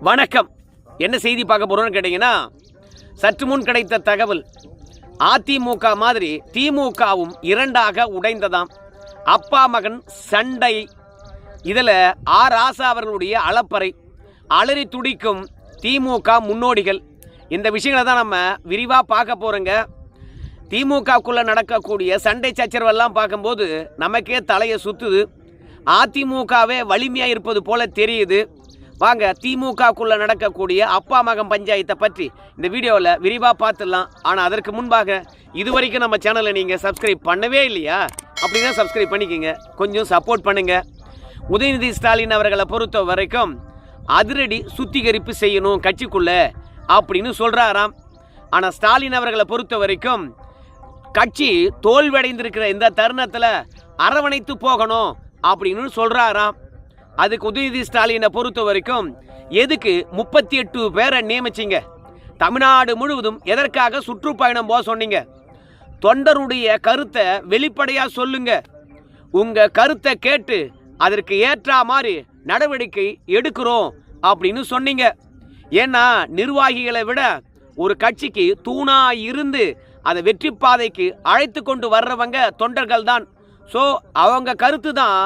வணக்கம். என்ன செய்தி பார்க்க போகிறோன்னு கேட்டிங்கன்னா, சற்று முன் கிடைத்த தகவல், அதிமுக மாதிரி திமுகவும் இரண்டாக உடைந்ததாம். அப்பா மகன் சண்டை. இதில் ராசா அவர்களுடைய அளப்பறை, அலறி துடிக்கும் திமுக முன்னோடிகள். இந்த விஷயங்களை தான் நம்ம விரிவாக பார்க்க போகிறோங்க. திமுகக்குள்ளே நடக்கக்கூடிய சண்டை சச்சரவெல்லாம் பார்க்கும்போது நமக்கே தலையை சுற்றுது. அதிமுகவே வலிமையாக இருப்பது போல தெரியுது. வாங்க, திமுகக்குள்ளே நடக்கக்கூடிய அப்பா மகன் பஞ்சாயத்தை பற்றி இந்த வீடியோவில் விரிவாக பார்த்துடலாம். ஆனால் அதற்கு முன்பாக இதுவரைக்கும் நம்ம சேனலை நீங்கள் சப்ஸ்கிரைப் பண்ணவே இல்லையா? அப்படின்னா சப்ஸ்கிரைப் பண்ணிக்கோங்க, கொஞ்சம் சப்போர்ட் பண்ணுங்கள். உதயநிதி ஸ்டாலின் அவர்களை பொறுத்த வரைக்கும் அதிரடி சுத்திகரிப்பு செய்யணும் கட்சிக்குள்ளே அப்படின்னு சொல்கிறாராம். ஆனால் ஸ்டாலின் அவர்களை பொறுத்த வரைக்கும் கட்சி தோல்வியடைந்திருக்கிற இந்த தருணத்தில் அரவணைத்து போகணும் அப்படின்னு சொல்கிறாராம். அதுக்கு உதயநிதி ஸ்டாலினை பொறுத்த வரைக்கும் எதுக்கு 38 பேரை நியமிச்சிங்க? தமிழ்நாடு முழுவதும் எதற்காக சுற்றுப்பயணம் போக சொன்னீங்க? தொண்டருடைய கருத்தை வெளிப்படையாக சொல்லுங்க. உங்கள் கருத்தை கேட்டு அதற்கு ஏற்ற மாதிரி நடவடிக்கை எடுக்கிறோம் அப்படின்னு சொன்னீங்க. ஏன்னா நிர்வாகிகளை விட ஒரு கட்சிக்கு தூணா இருந்து அதை வெற்றி பாதைக்கு அழைத்து கொண்டு வர்றவங்க தொண்டர்கள் தான். ஸோ அவங்க கருத்து தான்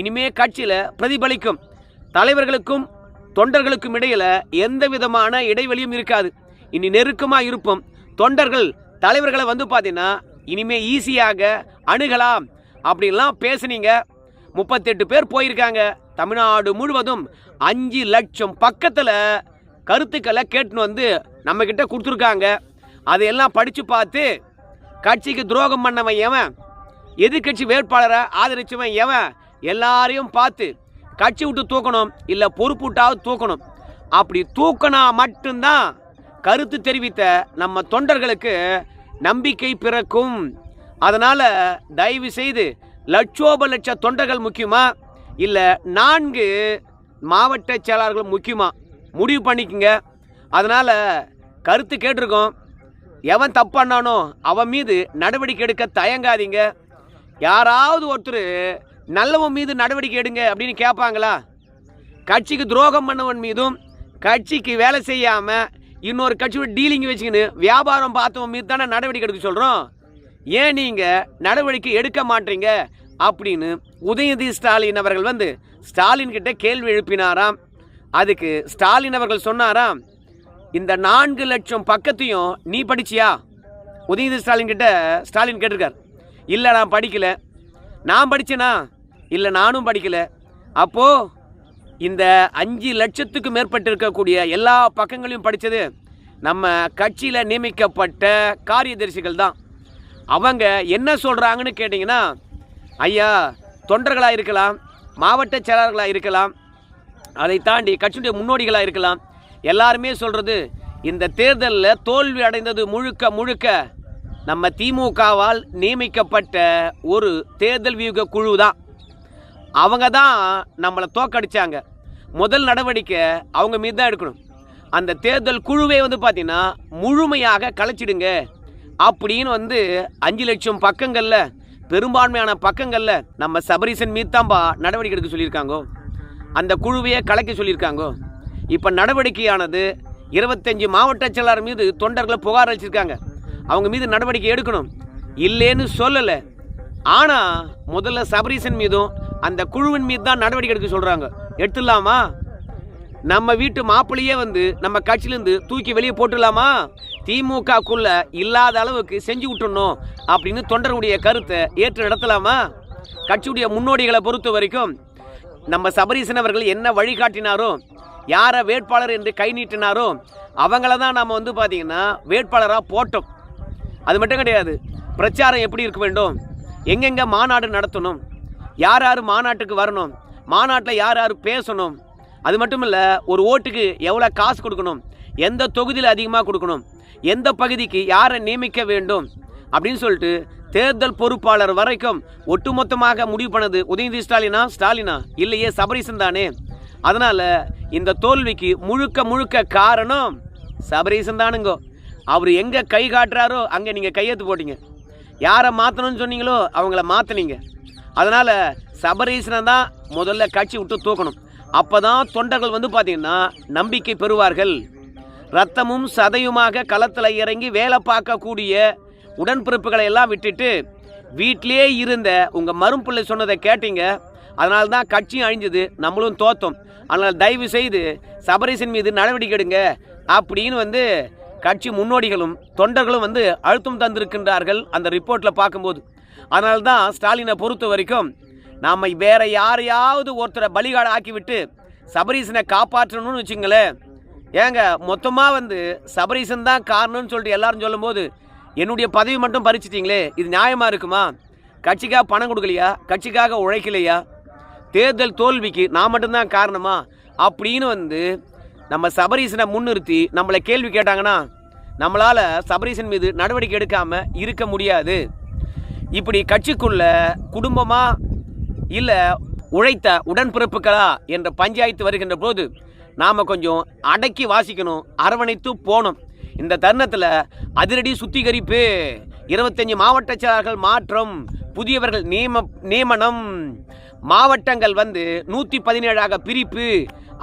இனிமே கட்சியில் பிரதிபலிக்கும். தலைவர்களுக்கும் தொண்டர்களுக்கும் இடையில் எந்த விதமான இடைவெளியும் இருக்காது. இனி நெருக்கமாக இருப்போம். தொண்டர்கள் தலைவர்களை பார்த்தீங்கன்னா இனிமே ஈஸியாக அணுகலாம் அப்படின்லாம் பேசுனீங்க. 38 பேர் போயிருக்காங்க. தமிழ்நாடு முழுவதும் 5 லட்சம் பக்கத்தில் கருத்துக்களை கேட்டுன்னு நம்மக்கிட்ட கொடுத்துருக்காங்க. அதையெல்லாம் படித்து பார்த்து கட்சிக்கு துரோகம் பண்ணவன் எவன், எதிர்கட்சி வேட்பாளரை ஆதரிச்சவன் எவன், எல்லாரையும் பார்த்து கட்சி விட்டு தூக்கணும், இல்லை பொறுப்புட்டாவது தூக்கணும். அப்படி தூக்கினா மட்டும்தான் கருத்து தெரிவித்த நம்ம தொண்டர்களுக்கு நம்பிக்கை பிறக்கும். அதனால் தயவு செய்து லட்சோப லட்ச தொண்டர்கள் முக்கியமா, இல்லை 4 மாவட்ட செயலாளர்கள் முக்கியமா முடிவு பண்ணிக்கோங்க. அதனால் கருத்து கேட்டிருக்கோம். எவன் தப்பானானோ அவன் மீது நடவடிக்கை எடுக்க தயங்காதீங்க. யாராவது ஒருத்தர் நல்லவன் மீது நடவடிக்கை எடுங்க அப்படின்னு கேட்பாங்களா? கட்சிக்கு துரோகம் பண்ணவன் மீதும் கட்சிக்கு வேலை செய்யாமல் இன்னொரு கட்சியோட டீலிங் வச்சுக்கின்னு வியாபாரம் பார்த்தவன் மீது தானே நடவடிக்கை எடுக்க சொல்கிறோம். ஏன் நீங்கள் நடவடிக்கை எடுக்க மாட்டீங்க அப்படின்னு உதயநிதி ஸ்டாலின் அவர்கள் ஸ்டாலின் கிட்ட கேள்வி எழுப்பினாராம். அதுக்கு ஸ்டாலின் அவர்கள் சொன்னாராம், இந்த 4 லட்சம் பக்கத்தையும் நீ படிச்சியா? உதயநிதி ஸ்டாலின் கிட்ட ஸ்டாலின் கேட்டிருக்கார். இல்லை, நான் படிக்கலை. நான் படித்தேனா? இல்லை, நானும் படிக்கலை. அப்போது இந்த 5 லட்சத்துக்கு மேற்பட்டு இருக்கக்கூடிய எல்லா பக்கங்களையும் படித்தது நம்ம கட்சியில் நியமிக்கப்பட்ட காரியதரிசிகள் தான். அவங்க என்ன சொல்கிறாங்கன்னு கேட்டிங்கன்னா, ஐயா, தொண்டர்களாக இருக்கலாம், மாவட்ட செயலாளர்களாக இருக்கலாம், அதை தாண்டி கட்சியுடைய முன்னோடிகளாக இருக்கலாம், எல்லாருமே சொல்கிறது இந்த தேர்தலில் தோல்வி அடைந்தது முழுக்க முழுக்க நம்ம திமுகவால் நியமிக்கப்பட்ட ஒரு தேர்தல் வியூக குழு தான். அவங்க தான் நம்மளை தோக்கடிச்சாங்க. முதல் நடவடிக்கை அவங்க மீது தான் எடுக்கணும். அந்த தேர்தல் குழுவே பார்த்திங்கன்னா முழுமையாக கலைச்சிடுங்க அப்படின்னு 5 லட்சம் பக்கங்களில் பெரும்பான்மையான பக்கங்களில் நம்ம சபரீசன் மீது தான்பா நடவடிக்கை எடுக்க சொல்லியிருக்காங்கோ. அந்த குழுவையே கலைக்க சொல்லியிருக்காங்கோ. இப்போ நடவடிக்கையானது 25 மாவட்ட செயலாளர் மீது தொண்டர்களை புகார் அளிச்சிருக்காங்க. அவங்க மீது நடவடிக்கை எடுக்கணும், இல்லைன்னு சொல்லலை. ஆனால் முதல்ல சபரீசன் மீதும் அந்த குழுவின் மீது தான் நடவடிக்கை எடுக்க சொல்கிறாங்க. எடுத்துடலாமா? நம்ம வீட்டு மாப்பிள்ளையே நம்ம கட்சியிலேருந்து தூக்கி வெளியே போட்டுடலாமா? திமுகக்குள்ளே இல்லாத அளவுக்கு செஞ்சு விட்டுடணும் அப்படின்னு தொண்டர்களுடைய கருத்தை ஏற்று நடத்தலாமா? கட்சியுடைய முன்னோடிகளை பொறுத்த வரைக்கும் நம்ம சபரீசன் அவர்கள் என்ன வழிகாட்டினாரோ, யாரை வேட்பாளர் என்று கை நீட்டினாரோ அவங்கள தான் நம்ம பார்த்திங்கன்னா வேட்பாளராக போட்டோம். அது மட்டும் கிடையாது, பிரச்சாரம் எப்படி இருக்க வேண்டும், எங்கெங்கே மாநாடு நடத்தணும், யார் யார் மாநாட்டுக்கு வரணும், மாநாட்டில் யார் யார் பேசணும், அது மட்டும் இல்லை ஒரு ஓட்டுக்கு எவ்வளோ காசு கொடுக்கணும், எந்த தொகுதியில் அதிகமாக கொடுக்கணும், எந்த பகுதிக்கு யாரை நியமிக்க வேண்டும் அப்படின்னு சொல்லிட்டு தேர்தல் பொறுப்பாளர் வரைக்கும் ஒட்டுமொத்தமாக முடிவு பண்ணது உதயநிதி ஸ்டாலினா இல்லையே சபரீசன் தானே. அதனால் இந்த தோல்விக்கு முழுக்க முழுக்க காரணம் சபரீசன் தானுங்கோ. அவர் எங்கே கை காட்டுறாரோ அங்கே நீங்கள் கையெழுத்து போட்டீங்க. யாரை மாற்றணும்னு சொன்னீங்களோ அவங்கள மாற்றினீங்க. அதனால் சபரீசனை தான் முதல்ல கட்சி விட்டு தூக்கணும். அப்போ தான் தொண்டர்கள் வந்து பார்த்தீங்கன்னா நம்பிக்கை பெறுவார்கள். ரத்தமும் சதையுமாக களத்தில் இறங்கி வேலை பார்க்கக்கூடிய உடன்பிறப்புகளை எல்லாம் விட்டுட்டு வீட்டிலே இருந்த உங்கள் மரும்பிள்ளை சொன்னதை கேட்டீங்க. அதனால தான் கட்சியும் அழிஞ்சது, நம்மளும் தோத்தோம். அதனால் தயவு செய்து சபரீசன் மீது நடவடிக்கை எடுங்க அப்படின்னு வந்து கட்சி முன்னோடிகளும் தொண்டர்களும் வந்து அழுத்தம் தந்திருக்கின்றார்கள் அந்த ரிப்போர்ட்டில் பார்க்கும்போது. அதனால தான் ஸ்டாலினை பொறுத்த வரைக்கும் நாம் வேற யாரையாவது ஒருத்தரை பலிகாடு ஆக்கிவிட்டு சபரீசனை காப்பாற்றணும்னு வச்சுங்களேன். ஏங்க மொத்தமாக வந்து சபரீசன் தான் காரணம்னு சொல்லிட்டு எல்லாரும் சொல்லும்போது என்னுடைய பதவி மட்டும் பறிச்சிட்டிங்களே, இது நியாயமாக இருக்குமா? கட்சிக்காக பணம் கொடுக்கலையா? கட்சிக்காக உழைக்கலையா? தேர்தல் தோல்விக்கு நான் மட்டும்தான் காரணமா அப்படின்னு வந்து நம்ம சபரீசனை முன்னிறுத்தி நம்மளை கேள்வி கேட்டாங்கன்னா நம்மளால் சபரீசன் மீது நடவடிக்கை எடுக்காமல் இருக்க முடியாது. இப்படி கட்சிக்குள்ள குடும்பமா இல்லை உழைத்த உடன்பிறப்புகளா என்ற பஞ்சாயத்து வருகின்ற போது நாம் கொஞ்சம் அடக்கி வாசிக்கணும், அரவணைத்து போகணும். இந்த தருணத்தில் அதிரடி சுத்திகரிப்பு, 25 மாவட்ட செயலாளர்கள் மாற்றம், புதியவர்கள் நியமனம், மாவட்டங்கள் வந்து 117ஆக பிரிப்பு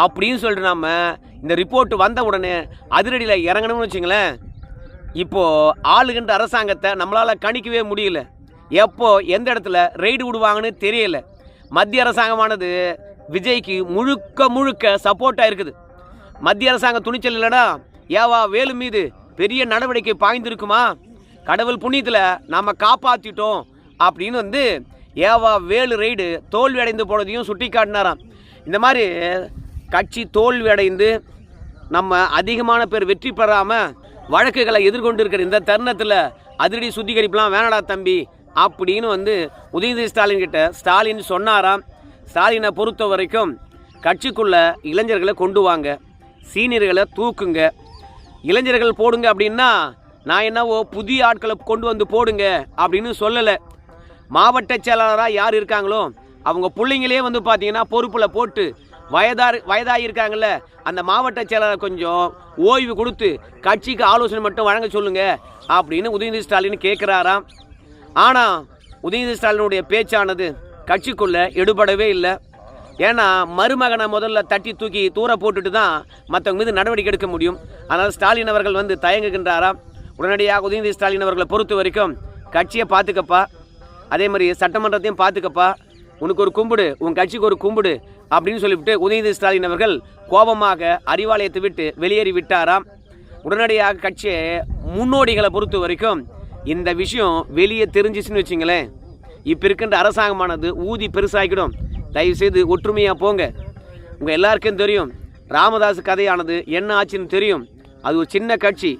அப்படின்னு சொல்லிட்டு நாம் இந்த ரிப்போர்ட் வந்த உடனே அதிரடியில் இறங்கணும்னு வச்சுங்களேன். இப்போது ஆளுகின்ற அரசாங்கத்தை நம்மளால் கணிக்கவே முடியல. எப்போ எந்த இடத்துல ரெய்டு விடுவாங்கன்னு தெரியல. மத்திய அரசாங்கமானது விஜய்க்கு முழுக்க சப்போர்ட்டாக இருக்குது. மத்திய அரசாங்கம் துணிச்சல் இல்லைனா ஏவா வேலு மீது பெரிய நடவடிக்கை பாய்ந்திருக்குமா? கடவுள் புண்ணியத்தில் நாம் காப்பாற்றிட்டோம் அப்படின்னு வந்து ஏவா வேலு ரெய்டு தோல்வி அடைந்து போனதையும் சுட்டி காட்டினாராம். இந்த மாதிரி கட்சி தோல்வி அடைந்து நம்ம அதிகமான பேர் வெற்றி பெறாமல் வழக்குகளை எதிர்கொண்டு இருக்கிற இந்த தருணத்தில் அதிரடி சுத்திகரிப்புலாம் வேணடா தம்பி அப்படின்னு வந்து உதயநிதி ஸ்டாலின் கிட்ட ஸ்டாலின் சொன்னாராம். ஸ்டாலினை பொறுத்த வரைக்கும் கட்சிக்குள்ள இளைஞர்களை கொண்டு வாங்க, சீனியர்களை தூக்குங்க, இளைஞர்கள் போடுங்க அப்படின்னா நான் என்னவோ புதிய ஆட்களை கொண்டு வந்து போடுங்க அப்படின்னு சொல்லலை. மாவட்ட செயலாளராக யார் இருக்காங்களோ அவங்க பிள்ளைங்களே வந்து பார்த்தீங்கன்னா பொறுப்பில் போட்டு வயதாகி இருக்காங்கல்ல அந்த மாவட்ட செயலாளர் கொஞ்சம் ஓய்வு கொடுத்து கட்சிக்கு ஆலோசனை மட்டும் வழங்க சொல்லுங்க அப்படின்னு உதயநிதி ஸ்டாலின் கேட்குறாராம். ஆனால் உதயநிதி ஸ்டாலினுடைய பேச்சானது கட்சிக்குள்ளே எடுபடவே இல்லை. ஏன்னா மருமகனை முதல்ல தட்டி தூக்கி தூர போட்டுட்டு தான் மற்றவங்க மீது நடவடிக்கை எடுக்க முடியும். அதனால் ஸ்டாலின் அவர்கள் வந்து தயங்குகின்றாராம். உடனடியாக உதயநிதி ஸ்டாலின் அவர்களை பொறுத்த வரைக்கும் கட்சியை பார்த்துக்கப்பா, அதே மாதிரி சட்டமன்றத்தையும் பார்த்துக்கப்பா, உனக்கு ஒரு கும்பிடு, உன் கட்சிக்கு ஒரு கும்பிடு அப்படின்னு சொல்லிவிட்டு உதயநிதி ஸ்டாலின் அவர்கள் கோபமாக அறிவாலயத்தை விட்டு வெளியேறி விட்டாராம். உடனடியாக கட்சி முன்னோடிகளை பொறுத்த வரைக்கும் இந்த விஷயம் வெளியே தெரிஞ்சிச்சுன்னு வச்சிங்களேன், இப்போ இருக்கின்ற அரசாங்கமானது ஊதி பெருசாகிடும். தயவுசெய்து ஒற்றுமையாக போங்க. உங்கள் எல்லாருக்கும் தெரியும் ராமதாஸ் கதையானது என்ன ஆச்சுன்னு தெரியும். அது ஒரு சின்ன கட்சி,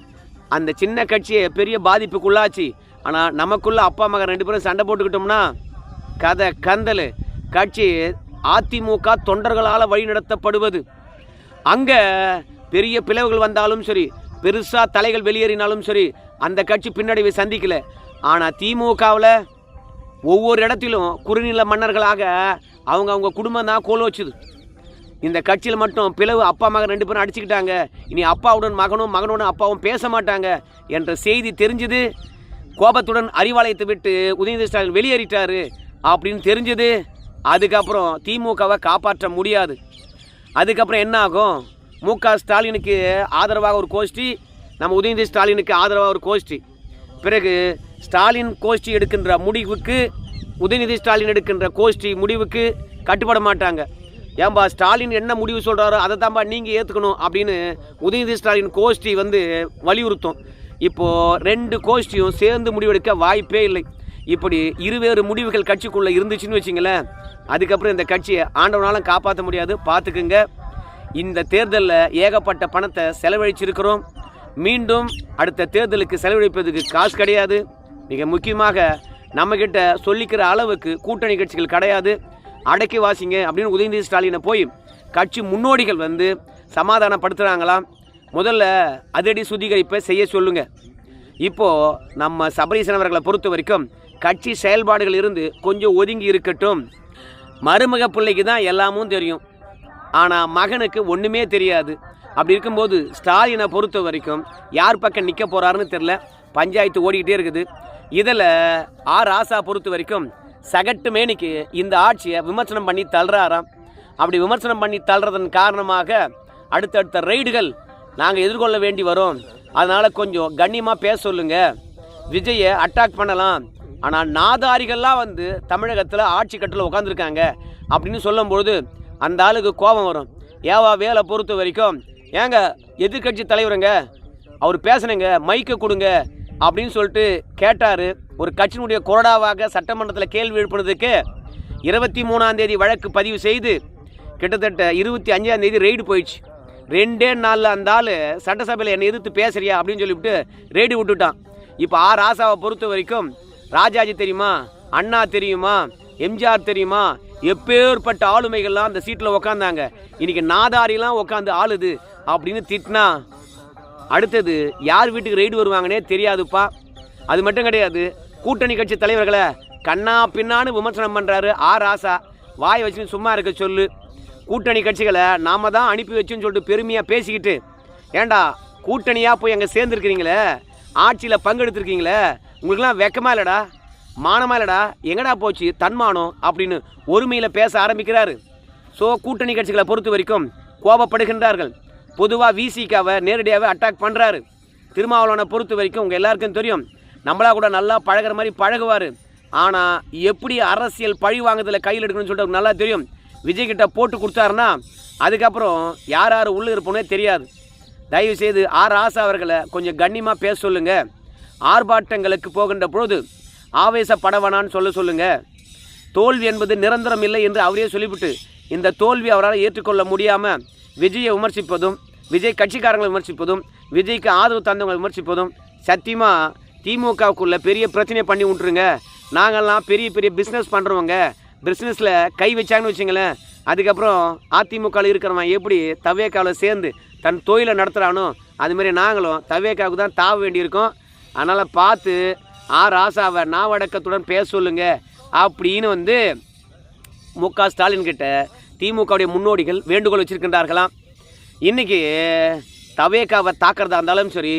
அந்த சின்ன கட்சியை பெரிய பாதிப்புக்குள்ளாச்சு. ஆனால் நமக்குள்ள அப்பா மகன் 2 பேரும் சண்டை போட்டுக்கிட்டோம்னா கதை கந்தல். கட்சி அதிமுக தொண்டர்களால் வழிநடத்தப்படுவது. அங்கே பெரிய பிளவுகள் வந்தாலும் சரி, பெருசாக தலைகள் வெளியேறினாலும் சரி, அந்த கட்சி பின்னடைவை சந்திக்கல. ஆனால் திமுகவில் ஒவ்வொரு இடத்திலும் குறுநில மன்னர்களாக அவங்க குடும்பம் தான் கோல் வச்சுது. இந்த கட்சியில் மட்டும் பிளவு, அப்பா மகன் 2 பேரும் அடிச்சுக்கிட்டாங்க, இனி அப்பாவுடன் மகனும் மகனுடன் அப்பாவும் பேச மாட்டாங்க என்ற செய்தி தெரிஞ்சது. கோபத்துடன் அறிவாலயத்தை விட்டு உதயநிதி ஸ்டாலின் வெளியேறிட்டாரு அப்படின்னு தெரிஞ்சது. அதுக்கப்புறம் திமுகவை காப்பாற்ற முடியாது. அதுக்கப்புறம் என்ன ஆகும்? முக ஸ்டாலினுக்கு ஆதரவாக ஒரு கோஷ்டி, நம்ம உதயநிதி ஸ்டாலினுக்கு ஆதரவாக ஒரு கோஷ்டி. பிறகு ஸ்டாலின் கோஷ்டி எடுக்கின்ற முடிவுக்கு உதயநிதி ஸ்டாலின் எடுக்கின்ற கோஷ்டி முடிவுக்கு கட்டுப்பட மாட்டாங்க. ஏன்பா ஸ்டாலின் என்ன முடிவு சொல்கிறாரோ அதை தான்பா நீங்கள் ஏற்றுக்கணும் அப்படின்னு உதயநிதி ஸ்டாலின் கோஷ்டி வந்து வலியுறுத்தும். இப்போது 2 கோஷ்டியும் சேர்ந்து முடிவெடுக்க வாய்ப்பே இல்லை. இப்படி இருவேறு முடிவுகள் கட்சிக்குள்ளே இருந்துச்சுன்னு வச்சிங்களேன், அதுக்கப்புறம் இந்த கட்சியை ஆண்டவனாலும் காப்பாற்ற முடியாது. பார்த்துக்குங்க. இந்த தேர்தலில் ஏகப்பட்ட பணத்தை செலவழிச்சிருக்கிறோம். மீண்டும் அடுத்த தேர்தலுக்கு செலவழிப்பதுக்கு காசு கிடையாது. மிக முக்கியமாக நம்மக்கிட்ட சொல்லிக்கிற அளவுக்கு கூட்டணி கட்சிகள் கிடையாது. அடக்கி வாசிங்க அப்படின்னு உதயநிதி ஸ்டாலினை போய் கட்சி முன்னோடிகள் வந்து சமாதானப்படுத்துகிறாங்களாம். முதல்ல அதிரடி சுத்திகரிப்பை செய்ய சொல்லுங்கள். இப்போது நம்ம சபரீசன் அவர்களை பொறுத்த வரைக்கும் கட்சி செயல்பாடுகள் இருந்து கொஞ்சம் ஒதுங்கி இருக்கட்டும். மருமக பிள்ளைக்கு தான் எல்லாமும் தெரியும், ஆனால் மகனுக்கு ஒன்றுமே தெரியாது. அப்படி இருக்கும்போது ஸ்டாலினை பொறுத்த வரைக்கும் யார் பக்கம் நிற்க போகிறாருன்னு தெரில. பஞ்சாயத்து ஓடிக்கிட்டே இருக்குது. இதில் ராசா பொறுத்த வரைக்கும் சகட்டு மேனிக்கு இந்த ஆட்சியை விமர்சனம் பண்ணி தள்ளுறாராம். அப்படி விமர்சனம் பண்ணி தள்ளுறதன் காரணமாக அடுத்தடுத்த ரைடுகள் நாங்கள் எதிர்கொள்ள வேண்டி வரும். அதனால் கொஞ்சம் கண்ணியமாக பேச சொல்லுங்க. விஜயை அட்டாக் பண்ணலாம், ஆனால் நாதாரிகள்லாம் வந்து தமிழகத்தில் ஆட்சி கட்டில் உட்காந்துருக்காங்க அப்படின்னு சொல்லும்பொழுது அந்த ஆளுக்கு கோபம் வரும். ஏவா வேலை பொறுத்த வரைக்கும் ஏங்க எதிர்கட்சி தலைவருங்க அவர் பேசுனங்க மைக்கை கொடுங்க அப்படின்னு சொல்லிட்டு கேட்டார். ஒரு கட்சியினுடைய கொறடாவாக சட்டமன்றத்தில் கேள்வி எழுப்பினதுக்கு 23ஆம் தேதி வழக்கு பதிவு செய்து கிட்டத்தட்ட 25ஆம் தேதி ரெய்டு போயிடுச்சு. 2 நாளில் அந்த ஆள் சட்டசபையில் என்னை எதிர்த்து பேசுறியா அப்படின்னு சொல்லிவிட்டு ரெய்டு விட்டுட்டான். இப்போ ராசாவை பொறுத்த வரைக்கும் ராஜாஜி தெரியுமா, அண்ணா தெரியுமா, எம்ஜிஆர் தெரியுமா, எப்பேற்பட்ட ஆளுமைகள்லாம் அந்த சீட்டில் உக்காந்தாங்க. இன்றைக்கி நாதாரிலாம் உட்காந்து ஆளுது அப்படின்னு திட்டினா அடுத்தது யார் வீட்டுக்கு ரெய்டு வருவாங்கன்னே தெரியாதுப்பா. அது மட்டும் கிடையாது, கூட்டணி கட்சி தலைவர்களை கண்ணா பின்னான்னு விமர்சனம் பண்ணுறாரு ராசா. வாய் வச்சு சும்மா இருக்க சொல்லு. கூட்டணி கட்சிகளை நாம தான் அனுப்பி வச்சுன்னு சொல்லிட்டு பெருமையாக பேசிக்கிட்டு, ஏண்டா கூட்டணியாக போய் அங்கே சேர்ந்துருக்கிறீங்களே, ஆட்சியில் பங்கெடுத்துருக்கீங்களே, உங்களுக்குலாம் வெக்கமா இல்லைடா, மானமா இல்லைடா, எங்கடா போச்சு தன்மானம் அப்படின்னு ஒருமையில் பேச ஆரம்பிக்கிறாரு. ஸோ கூட்டணி கட்சிகளை பொறுத்த வரைக்கும் கோபப்படுகின்றார்கள். பொதுவாக விசிகாவை நேரடியாகவே அட்டாக் பண்ணுறாரு. திருமாவளவனை பொறுத்த வரைக்கும் உங்கள் எல்லாருக்கும் தெரியும், நம்மளா கூட நல்லா பழகிற மாதிரி பழகுவார். ஆனால் எப்படி அரசியல் பழி வாங்குறதில் கையில் எடுக்கணும்னு சொல்லிட்டு நல்லா தெரியும். விஜய்கிட்ட போட்டு கொடுத்தாருன்னா அதுக்கப்புறம் யார் யார் உள்ளே இருப்போனே தெரியாது. தயவுசெய்து ராசா அவர்களை கொஞ்சம் கண்ணியமாக பேச சொல்லுங்கள். ஆர்ப்பாட்டங்களுக்கு போகின்ற பொழுது ஆவேசப்படவனான்னு சொல்லுங்கள். தோல்வி என்பது நிரந்தரம் இல்லை என்று அவரே சொல்லிவிட்டு இந்த தோல்வி அவரால் ஏற்றுக்கொள்ள முடியாமல் விஜயை விமர்சிப்பதும், விஜய் கட்சிக்காரங்களை விமர்சிப்பதும், விஜய்க்கு ஆதரவு தந்தவங்களை விமர்சிப்பதும் சத்தியமாக திமுகவுக்குள்ள பெரிய பிரச்சனையை பண்ணி விட்டுருங்க. நாங்கள்லாம் பெரிய பெரிய பிஸ்னஸ் பண்ணுறவங்க, பிஸ்னஸில் கை வச்சாங்கன்னு வச்சுங்களேன், அதுக்கப்புறம் அதிமுகவில் இருக்கிறவன் எப்படி தவேக்காவில் சேர்ந்து தன் தொழிலை நடத்துகிறானோ அதுமாரி நாங்களும் தவேக்காவுக்கு தான் தாவ வேண்டியிருக்கோம். அதனால் பார்த்து ராசாவை நாவடக்கத்துடன் பேச சொல்லுங்க அப்படின்னு வந்து மு.க. ஸ்டாலின் கிட்ட திமுகவுடைய முன்னோடிகள் வேண்டுகோள் வச்சுருக்கின்றார்களாம். இன்றைக்கி தவேக்காவை தாக்கிறதா இருந்தாலும் சரி,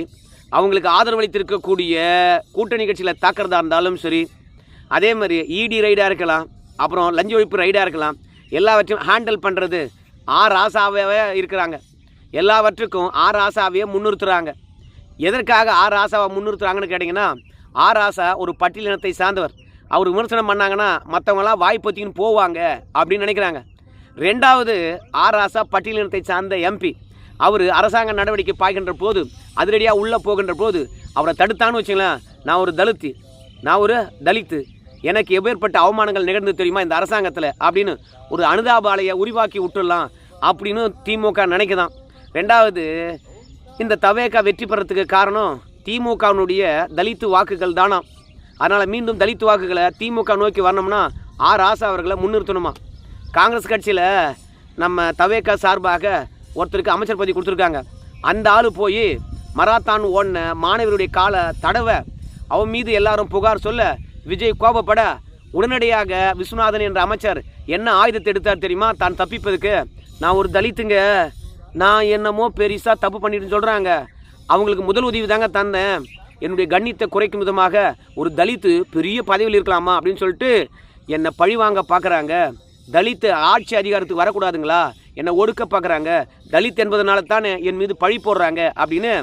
அவங்களுக்கு ஆதரவளித்திருக்கக்கூடிய கூட்டணி கட்சியில் தாக்கிறதா இருந்தாலும் சரி, அதே மாதிரி இடி ரைடாக இருக்கலாம், அப்புறம் லஞ்ச ஒழிப்பு ரைடாக இருக்கலாம், எல்லாவற்றையும் ஹேண்டில் பண்ணுறது ராசாவே இருக்கிறாங்க. எல்லாவற்றுக்கும் ராசாவையே முன்னிறுத்துகிறாங்க. எதற்காக ராசாவை முன்னிறுத்துறாங்கன்னு கேட்டிங்கன்னா, ராசா ஒரு பட்டியலினத்தை சார்ந்தவர். அவர் விமர்சனம் பண்ணாங்கன்னா மற்றவங்களாம் வாய்ப்பத்தின்னு போவாங்க அப்படின்னு நினைக்கிறாங்க. ரெண்டாவது, ராசா பட்டியலினத்தை சார்ந்த எம்பி. அவர் அரசாங்க நடவடிக்கை பாய்கின்ற போது அதிரடியாக உள்ளே போகின்ற போது அவரை தடுத்தான்னு வச்சுங்களேன், நான் ஒரு தலித்து, எனக்கு எப்பேற்பட்ட அவமானங்கள் நிகழ்ந்து தெரியுமா இந்த அரசாங்கத்தில் அப்படின்னு ஒரு அனுதாபாலையை உருவாக்கி விட்டுடலாம் அப்படின்னு திமுக நினைக்குதான். ரெண்டாவது, இந்த தவேகா வெற்றி பெறத்துக்கு காரணம் திமுகவினுடைய தலித்து வாக்குகள் தானா. அதனால் மீண்டும் தலித்து வாக்குகளை திமுக நோக்கி வரணும்னா ராசா அவர்களை முன்னிறுத்தணுமா. காங்கிரஸ் கட்சியில் நம்ம தவேகா சார்பாக ஒருத்தருக்கு அமைச்சர் பதவி கொடுத்துருக்காங்க. அந்த ஆள் போய் மராத்தான் ஓடின மாணவருடைய காலை தடவை அவன் மீது எல்லாரும் புகார் சொல்ல விஜய் கோபப்பட உடனடியாக விஸ்வநாதன் என்ற அமைச்சர் என்ன ஆயுதத்தை எடுத்தார் தெரியுமா, தான் தப்பிப்பதுக்கு, நான் ஒரு தலித்துங்க, நான் என்னமோ பெருசாக தப்பு பண்ணிட்டுன்னு சொல்கிறாங்க, அவங்களுக்கு முதல் உதவி தாங்க தந்தேன், என்னுடைய கண்ணியத்தை குறைக்கும் விதமாக ஒரு தலித்து பெரிய பதவியில் இருக்கலாமா அப்படின்னு சொல்லிட்டு என்னை பழி வாங்க பார்க்குறாங்க. தலித்து ஆட்சி அதிகாரத்துக்கு வரக்கூடாதுங்களா, என்னை ஒடுக்க பார்க்குறாங்க, தலித் என்பதனால தானே என் மீது பழி போடுறாங்க அப்படின்னு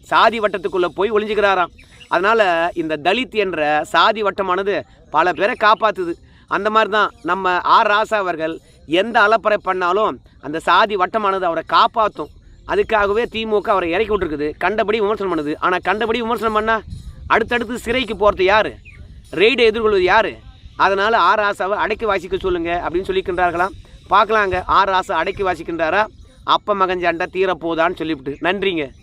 சாதி வட்டத்துக்குள்ளே போய் ஒளிஞ்சுக்கிறாராம். அதனால் இந்த தலித் என்ற சாதி வட்டமானது பல பேரை காப்பாற்றுது. அந்த மாதிரி தான் நம்ம ராசா அவர்கள் எந்த அலப்பறை பண்ணாலும் அந்த சாதி வட்டமானது அவரை காப்பாற்றும். அதுக்காகவே திமுக அவரை இறக்கி விட்டுருக்குது, கண்டபடி விமர்சனம் பண்ணுது. ஆனால் கண்டபடி விமர்சனம் பண்ணால் அடுத்தடுத்து சிறைக்கு போகிறது யார், ரெய்டை எதிர்கொள்வது யார்? அதனால் ராசாவை அடக்கி வாசிக்க சொல்லுங்கள் அப்படின்னு சொல்லிக்கின்றார்களாம். பார்க்கலாங்க ராசா அடக்கி வாசிக்கின்றாரா, அப்ப மகன் சண்டை தீரப்போதான்னு சொல்லிவிட்டு. நன்றிங்க.